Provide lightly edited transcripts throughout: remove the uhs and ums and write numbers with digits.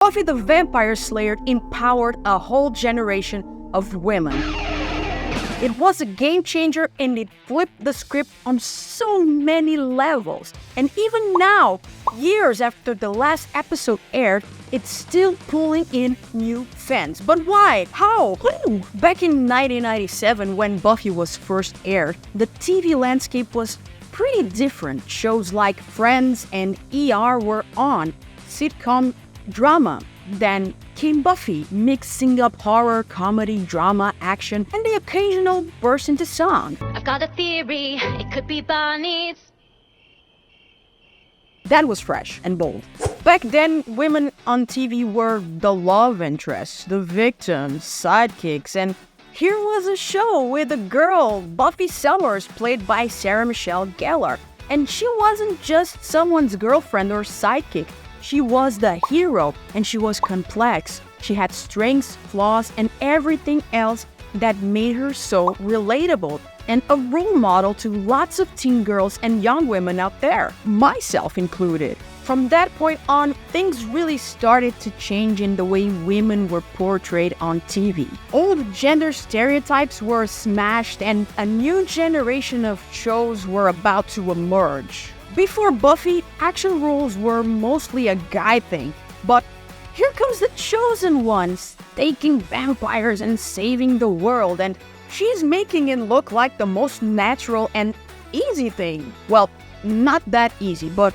Buffy the Vampire Slayer empowered a whole generation of women. It was a game changer and it flipped the script on so many levels. And even now, years after the last episode aired, it's still pulling in new fans. But why? How? Who? Back in 1997, when Buffy was first aired, the TV landscape was pretty different. Shows like Friends and ER were on, sitcom drama. Then came Buffy, mixing up horror, comedy, drama, action, and the occasional burst into song. I've got a theory, it could be Bonnie's. That was fresh and bold. Back then, women on TV were the love interests, the victims, sidekicks, and here was a show with a girl, Buffy Summers, played by Sarah Michelle Gellar. And she wasn't just someone's girlfriend or sidekick. She was the hero, and she was complex. She had strengths, flaws, and everything else that made her so relatable, and a role model to lots of teen girls and young women out there, myself included. From that point on, things really started to change in the way women were portrayed on TV. Old gender stereotypes were smashed, and a new generation of shows were about to emerge. Before Buffy, action roles were mostly a guy thing, but here comes the chosen one, staking vampires and saving the world, and she's making it look like the most natural and easy thing. Well, not that easy, but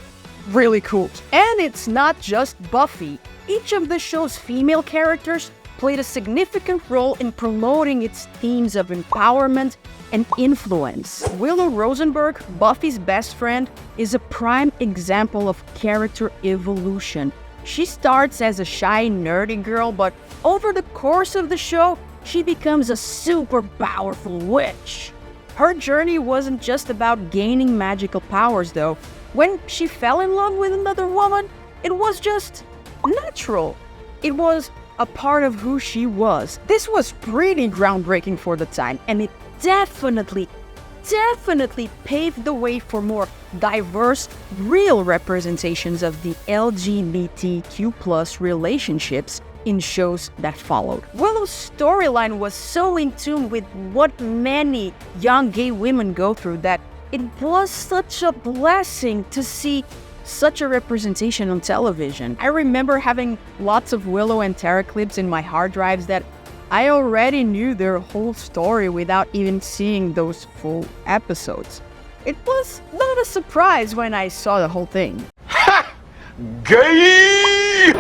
really cool. And it's not just Buffy. Each of the show's female characters played a significant role in promoting its themes of empowerment and influence. Willow Rosenberg, Buffy's best friend, is a prime example of character evolution. She starts as a shy, nerdy girl, but over the course of the show, she becomes a super powerful witch. Her journey wasn't just about gaining magical powers, though. When she fell in love with another woman, it was just natural. It was a part of who she was. This was pretty groundbreaking for the time, and it definitely paved the way for more diverse, real representations of the LGBTQ+ relationships in shows that followed. Willow's storyline was so in tune with what many young gay women go through that it was such a blessing to see such a representation on television. I remember having lots of Willow and Tara clips in my hard drives that I already knew their whole story without even seeing those full episodes. It was not a surprise when I saw the whole thing. Ha! Gay!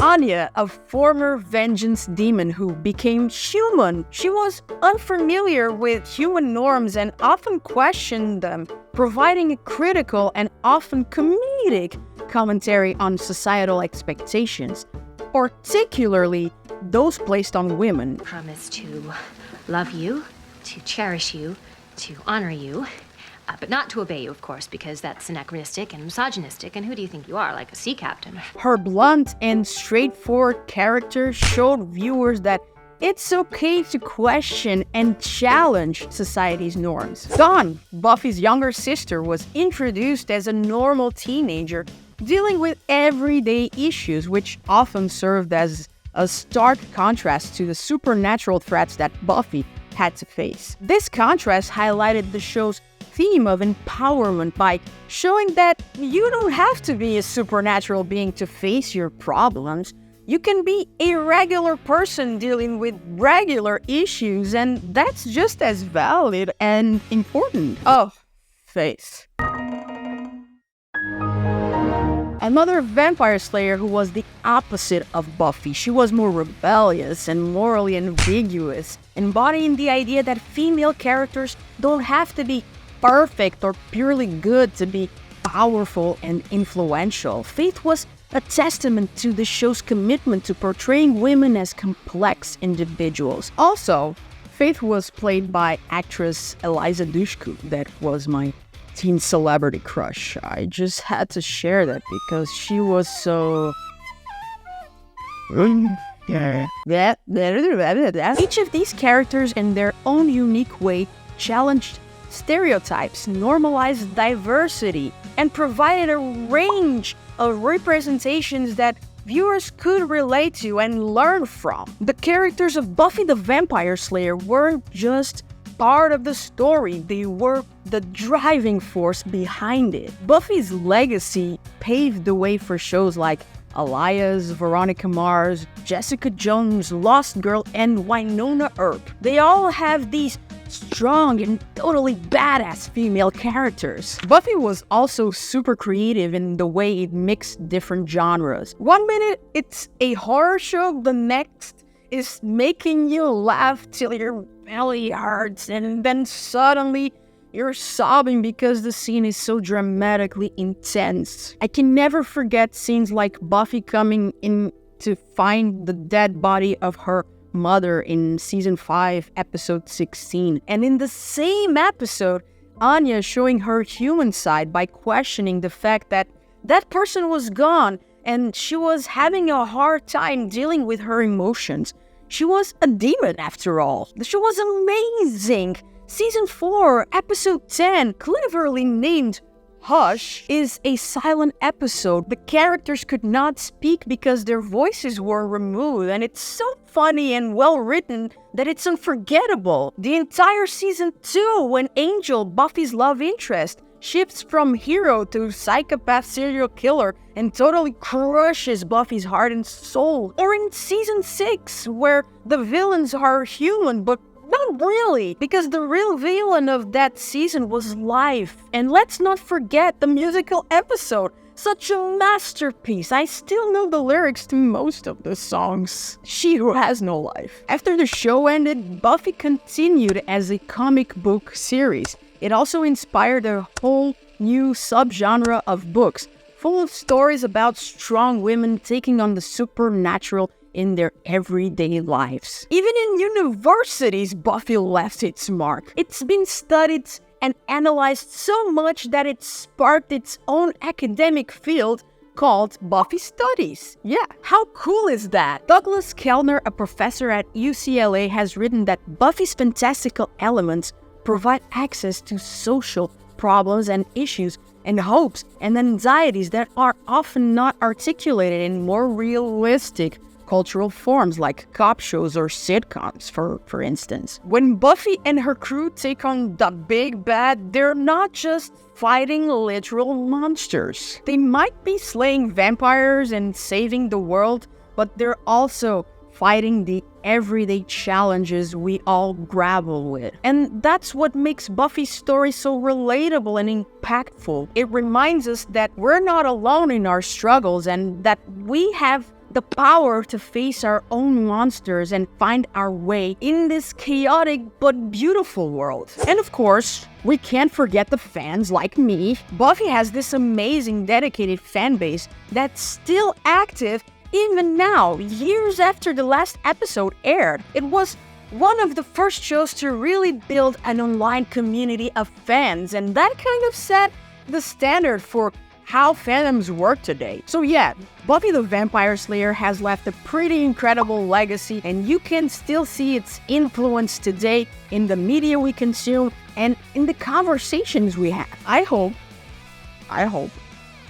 Anya, a former vengeance demon who became human, she was unfamiliar with human norms and often questioned them, providing a critical and often comedic commentary on societal expectations, particularly those placed on women. Promise to love you, to cherish you, to honor you, but not to obey you, of course, because that's anachronistic and misogynistic, and who do you think you are, like a sea captain? Her blunt and straightforward character showed viewers that it's okay to question and challenge society's norms. Dawn, Buffy's younger sister, was introduced as a normal teenager dealing with everyday issues, which often served as a stark contrast to the supernatural threats that Buffy had to face. This contrast highlighted the show's theme of empowerment by showing that you don't have to be a supernatural being to face your problems. You can be a regular person dealing with regular issues, and that's just as valid and important. Oh, Faith. Another vampire slayer who was the opposite of Buffy. She was more rebellious and morally ambiguous, embodying the idea that female characters don't have to be perfect or purely good to be powerful and influential. Faith was a testament to the show's commitment to portraying women as complex individuals. Also, Faith was played by actress Eliza Dushku. That was my teen celebrity crush. I just had to share that because she was so... Each of these characters, in their own unique way, challenged stereotypes, normalized diversity, and provided a range of representations that viewers could relate to and learn from. The characters of Buffy the Vampire Slayer weren't just part of the story, they were the driving force behind it. Buffy's legacy paved the way for shows like Elias, Veronica Mars, Jessica Jones, Lost Girl, and Winona Earp. They all have these strong and totally badass female characters. Buffy was also super creative in the way it mixed different genres. One minute it's a horror show, the next is making you laugh till your belly hurts, and then suddenly you're sobbing because the scene is so dramatically intense. I can never forget scenes like Buffy coming in to find the dead body of her mother in season 5, episode 16. And in the same episode, Anya showing her human side by questioning the fact that that person was gone and she was having a hard time dealing with her emotions. She was a demon after all. The show was amazing. Season 4, episode 10, cleverly named Hush, is a silent episode. The characters could not speak because their voices were removed, and it's so funny and well written that it's unforgettable. The entire season 2, when Angel, Buffy's love interest, shifts from hero to psychopath serial killer and totally crushes Buffy's heart and soul. Or in season 6, where the villains are human but not really, because the real villain of that season was life. And let's not forget the musical episode. Such a masterpiece. I still know the lyrics to most of the songs. She Who Has No Life. After the show ended, Buffy continued as a comic book series. It also inspired a whole new subgenre of books, full of stories about strong women taking on the supernatural in their everyday lives. Even in universities, Buffy left its mark. It's been studied and analyzed so much that it sparked its own academic field called Buffy Studies. Yeah, how cool is that? Douglas Kellner, a professor at UCLA, has written that Buffy's fantastical elements provide access to social problems and issues and hopes and anxieties that are often not articulated in more realistic cultural forms like cop shows or sitcoms, for instance. When Buffy and her crew take on the big bad, they're not just fighting literal monsters. They might be slaying vampires and saving the world, but they're also fighting the everyday challenges we all grapple with. And that's what makes Buffy's story so relatable and impactful. It reminds us that we're not alone in our struggles and that we have the power to face our own monsters and find our way in this chaotic but beautiful world. And of course, we can't forget the fans like me. Buffy has this amazing dedicated fan base that's still active even now, years after the last episode aired. It was one of the first shows to really build an online community of fans, and that kind of set the standard for how fandoms work today. So yeah, Buffy the Vampire Slayer has left a pretty incredible legacy, and you can still see its influence today in the media we consume and in the conversations we have. I hope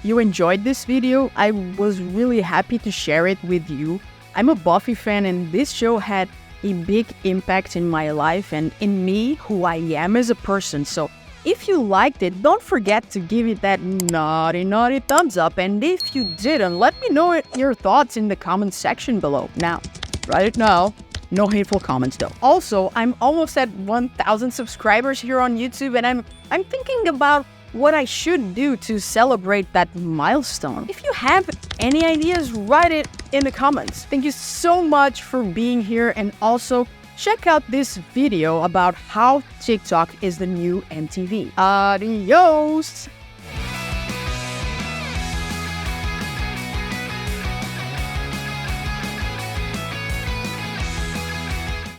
you enjoyed this video. I was really happy to share it with you. I'm a Buffy fan, and this show had a big impact in my life and in me, who I am as a person. So if you liked it, don't forget to give it that naughty thumbs up. And if you didn't, let me know your thoughts in the comment section below. Now, right now, no hateful comments though. Also, I'm almost at 1,000 subscribers here on YouTube, and I'm thinking about what I should do to celebrate that milestone. If you have any ideas, write it in the comments. Thank you so much for being here, and also check out this video about how TikTok is the new MTV. Adios!